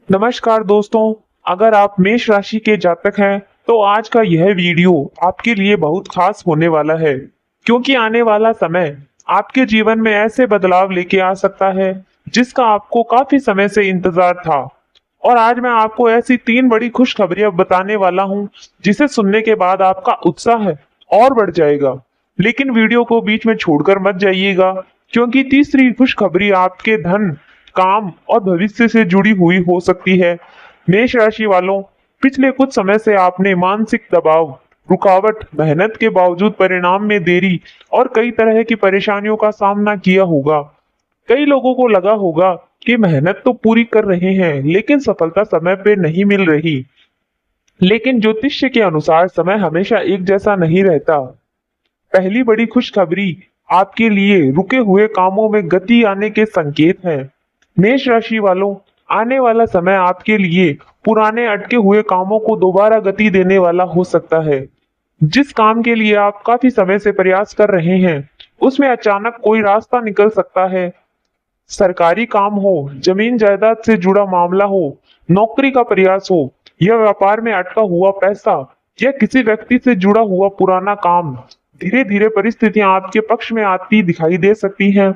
नमस्कार दोस्तों। अगर आप मेष राशि के जातक हैं तो आज का यह वीडियो आपके लिए बहुत खास होने वाला है, क्योंकि आने वाला समय आपके जीवन में ऐसे बदलाव लेके आ सकता है जिसका आपको काफी समय से इंतजार था। और आज मैं आपको ऐसी तीन बड़ी खुशखबरियां बताने वाला हूं जिसे सुनने के बाद आपका उत्साह और बढ़ जाएगा। लेकिन वीडियो को बीच में छोड़कर मत जाइएगा, क्योंकि तीसरी खुशखबरी आपके धन, काम और भविष्य से जुड़ी हुई हो सकती है। मेष राशि वालों, पिछले कुछ समय से आपने मानसिक दबाव, रुकावट, मेहनत के बावजूद परिणाम में देरी और कई तरह की परेशानियों का सामना किया होगा। कई लोगों को लगा होगा कि मेहनत तो पूरी कर रहे हैं लेकिन सफलता समय पे नहीं मिल रही। लेकिन ज्योतिष्य के अनुसार समय हमेशा एक जैसा नहीं रहता। पहली बड़ी खुशखबरी आपके लिए रुके हुए कामों में गति आने के संकेत हैं। मेष राशि वालों, आने वाला समय आपके लिए पुराने अटके हुए कामों को दोबारा गति देने वाला हो सकता है। जिस काम के लिए आप काफी समय से प्रयास कर रहे हैं उसमें अचानक कोई रास्ता निकल सकता है। सरकारी काम हो, जमीन जायदाद से जुड़ा मामला हो, नौकरी का प्रयास हो या व्यापार में अटका हुआ पैसा या किसी व्यक्ति से जुड़ा हुआ पुराना काम, धीरे धीरे परिस्थितियां आपके पक्ष में आती दिखाई दे सकती हैं।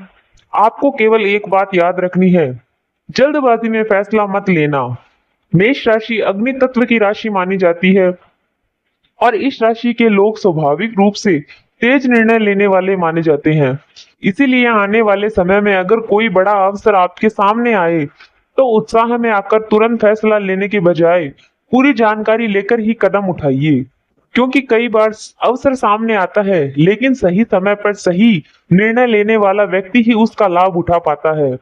आपको केवल एक बात याद रखनी है, जल्दबाजी में फैसला मत लेना। मेष राशि अग्नि तत्व की राशि मानी जाती है और इस राशि के लोग स्वाभाविक रूप से तेज निर्णय लेने वाले माने जाते हैं। इसीलिए आने वाले समय में अगर कोई बड़ा अवसर आपके सामने आए तो उत्साह में आकर तुरंत फैसला लेने के बजाय पूरी जानकारी लेकर ही कदम उठाइए, क्योंकि कई बार अवसर सामने आता है लेकिन सही समय पर सही निर्णय लेने वाला व्यक्ति ही उसका लाभ उठा पाता है।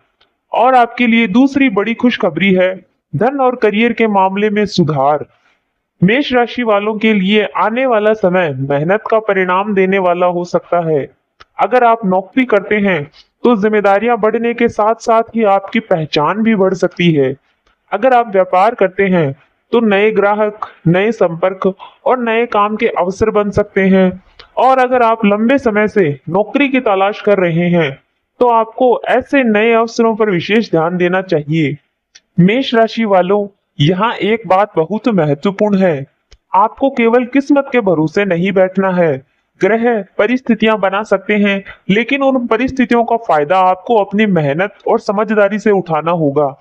और आपके लिए दूसरी बड़ी खुशखबरी है धन और करियर के मामले में सुधार। मेष राशि वालों के लिए आने वाला समय मेहनत का परिणाम देने वाला हो सकता है। अगर आप नौकरी करते हैं तो जिम्मेदारियां बढ़ने के साथ साथ ही आपकी पहचान भी बढ़ सकती है। अगर आप व्यापार करते हैं तो नए ग्राहक, नए संपर्क और नए काम के अवसर बन सकते हैं। और अगर आप लंबे समय से नौकरी की तलाश कर रहे हैं तो आपको ऐसे नए अवसरों पर विशेष ध्यान देना चाहिए। मेष राशि वालों, यहाँ एक बात बहुत महत्वपूर्ण है, आपको केवल किस्मत के भरोसे नहीं बैठना है। ग्रह परिस्थितियां बना सकते हैं लेकिन उन परिस्थितियों का फायदा आपको अपनी मेहनत और समझदारी से उठाना होगा।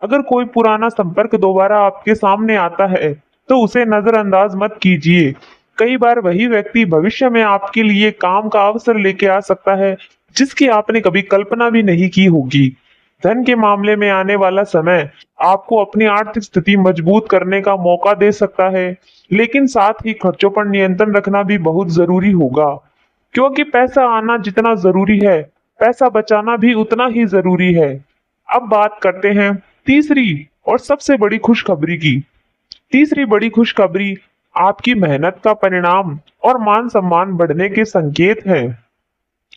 अगर कोई पुराना संपर्क दोबारा आपके सामने आता है तो उसे नजरअंदाज मत कीजिए। कई बार वही व्यक्ति भविष्य में आपके लिए काम का अवसर लेके आ सकता है जिसकी आपने कभी कल्पना भी नहीं की होगी। धन के मामले में आने वाला समय आपको अपनी आर्थिक स्थिति मजबूत करने का मौका दे सकता है, लेकिन साथ ही खर्चों पर नियंत्रण रखना भी बहुत जरूरी होगा। क्योंकि पैसा आना जितना जरूरी है, पैसा बचाना भी उतना ही जरूरी है। अब बात करते हैं तीसरी और सबसे बड़ी खुशखबरी की। तीसरी बड़ी खुशखबरी आपकी मेहनत का परिणाम और मान सम्मान बढ़ने के संकेत हैं।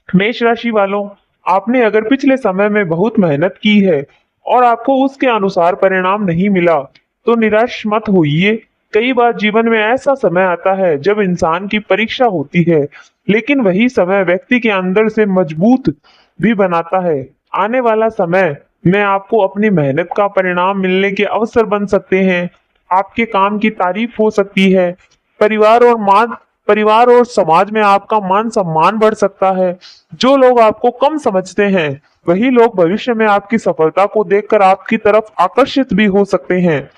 मेष राशि वालों, आपने अगर पिछले समय में बहुत मेहनत की है और आपको उसके अनुसार परिणाम नहीं मिला तो निराश मत होइए। कई बार जीवन में ऐसा समय आता है जब इंसान की परीक्षा होती है, लेकिन वही समय व्यक्ति के अंदर से मजबूत भी बनाता है। आने वाला समय में आपको अपनी मेहनत का परिणाम मिलने के अवसर बन सकते हैं। आपके काम की तारीफ हो सकती है। परिवार और समाज में आपका मान सम्मान बढ़ सकता है। जो लोग आपको कम समझते हैं वही लोग भविष्य में आपकी सफलता को देखकर आपकी तरफ आकर्षित भी हो सकते हैं।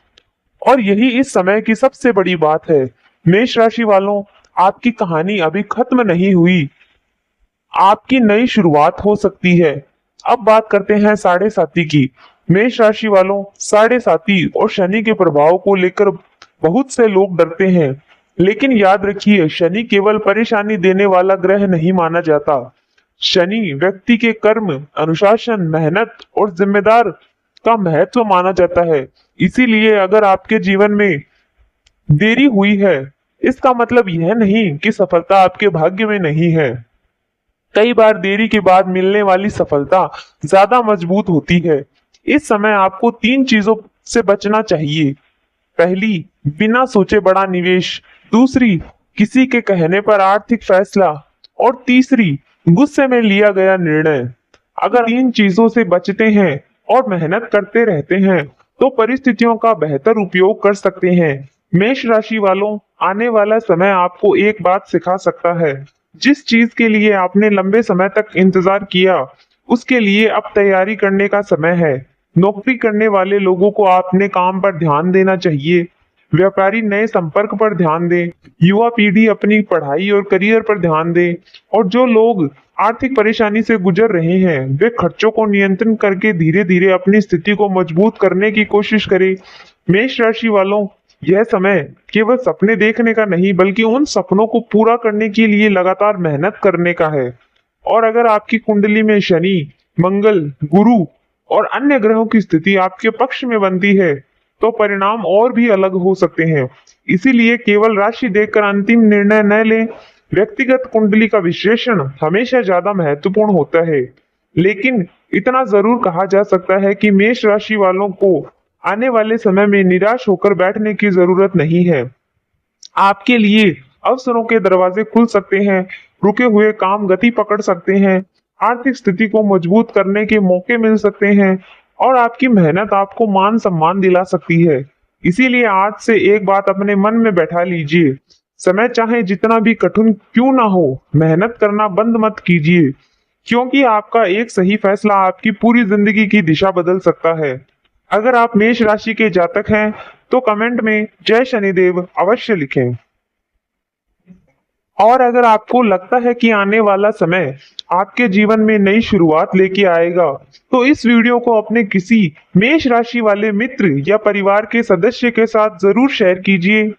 और यही इस समय की सबसे बड़ी बात है। मेष राशि वालों, आपकी कहानी अभी खत्म नहीं हुई, आपकी नई शुरुआत हो सकती है। अब बात करते हैं साढ़े साथी की। मेष राशि वालों, साढ़े साथी और शनि के प्रभाव को लेकर बहुत से लोग डरते हैं, लेकिन याद रखिए शनि केवल परेशानी देने वाला ग्रह नहीं माना जाता। शनि व्यक्ति के कर्म, अनुशासन, मेहनत और जिम्मेदार का महत्व माना जाता है। इसीलिए अगर आपके जीवन में देरी हुई है, इसका मतलब यह नहीं कि सफलता आपके भाग्य में नहीं है। कई बार देरी के बाद मिलने वाली सफलता ज्यादा मजबूत होती है। इस समय आपको तीन चीजों से बचना चाहिए। पहली, बिना सोचे बड़ा निवेश। दूसरी, किसी के कहने पर आर्थिक फैसला। और तीसरी, गुस्से में लिया गया निर्णय। अगर इन चीजों से बचते हैं और मेहनत करते रहते हैं तो परिस्थितियों का बेहतर उपयोग कर सकते हैं। मेष राशि वालों, आने वाला समय आपको एक बात सिखा सकता है। जिस चीज के लिए आपने लंबे समय तक इंतजार किया, उसके लिए अब तैयारी करने का समय है। नौकरी करने वाले लोगों को अपने काम पर ध्यान देना चाहिए। व्यापारी नए संपर्क पर ध्यान दें। युवा पीढ़ी अपनी पढ़ाई और करियर पर ध्यान दे। और जो लोग आर्थिक परेशानी से गुजर रहे हैं, वे खर्चों को नियंत्रण करके धीरे धीरे अपनी स्थिति को मजबूत करने की कोशिश करें। मेष राशि वालों, यह समय केवल सपने देखने का नहीं, बल्कि उन सपनों को पूरा करने के लिए लगातार मेहनत करने का है। और अगर आपकी कुंडली में शनि, मंगल, गुरु और अन्य ग्रहों की स्थिति आपके पक्ष में बनती है, तो परिणाम और भी अलग हो सकते हैं। इसीलिए केवल राशि देखकर अंतिम निर्णय न लें। व्यक्तिगत कुंडली का विश्लेषण हमेशा ज्यादा महत्वपूर्ण होता है। लेकिन इतना जरूर कहा जा सकता है कि मेष राशि वालों को आने वाले समय में निराश होकर बैठने की जरूरत नहीं है। आपके लिए अवसरों के दरवाजे खुल सकते हैं, रुके हुए काम गति पकड़ सकते हैं, आर्थिक स्थिति को मजबूत करने के मौके मिल सकते हैं और आपकी मेहनत आपको मान सम्मान दिला सकती है। इसीलिए आज से एक बात अपने मन में बैठा लीजिए, समय चाहे जितना भी कठिन क्यों ना हो, मेहनत करना बंद मत कीजिए, क्योंकि आपका एक सही फैसला आपकी पूरी जिंदगी की दिशा बदल सकता है। अगर आप मेष राशि के जातक हैं तो कमेंट में जय शनिदेव अवश्य लिखें। और अगर आपको लगता है कि आने वाला समय आपके जीवन में नई शुरुआत लेके आएगा, तो इस वीडियो को अपने किसी मेष राशि वाले मित्र या परिवार के सदस्य के साथ जरूर शेयर कीजिए।